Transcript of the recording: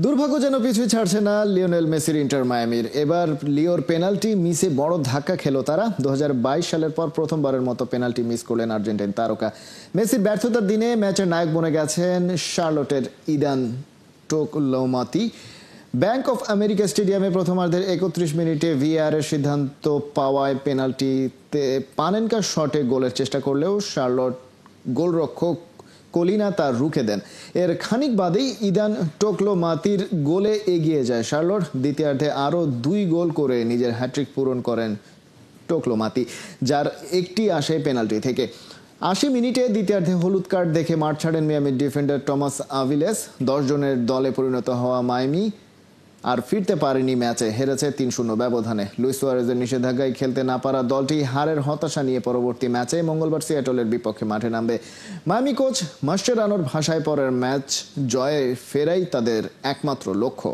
দুর্ভাগ্য যেন পিছু ছাড়ছে না লিওনেল মেসির ইন্টার মায়ামির। এবার লিওর পেনাল্টি মিসে বড় ধাক্কা খেলো তারা। 2022 সালের পর প্রথমবারের মতো পেনাল্টি মিস করলেন আর্জেন্টাইন তারকা। মেসির ব্যর্থতার দিনে ম্যাচের নায়ক বনে গেছেন শার্লটের ইদান টোকলোমাতি। ব্যাংক অফ আমেরিকা স্টেডিয়ামে প্রথমার্ধের 31 মিনিটে ভিএআর এর সিদ্ধান্ত পাওয়ায় পেনাল্টিতে পানেনকা শটে গোলের চেষ্টা করলেও শার্লট গোলরক্ষক কলিনা তা রুখে দেন। এর খানিক বাদেই ইদান টোকলোমাতির গোলে এগিয়ে যায় শার্লট। দ্বিতীয়ার্ধে আরও 2 গোল করে নিজের হ্যাট্রিক পূরণ করেন টোকলোমাতি, যার একটি আসে পেনাল্টি থেকে। 80 মিনিটে দ্বিতীয়ার্ধে হলুদ কার্ড দেখে মাঠ ছাড়েন মিয়ামির ডিফেন্ডার টমাস আভিলেস। 10 জনের দলে পরিণত হওয়া মায়ামি আর ফিরতে পারেনি ম্যাচে, হেরেছে 3-0 ব্যবধানে। লুইস সুয়ারেজের নিষেধাজ্ঞায় খেলতে না পারা দলটি হারের হতাশা নিয়ে পরবর্তী ম্যাচে মঙ্গলবার সিয়াটলের বিপক্ষে মাঠে নামবে। মায়ামি কোচ মাস্টেরানোর ভাষায় পরের ম্যাচ জয়ে ফেরাই তাদের একমাত্র লক্ষ্য।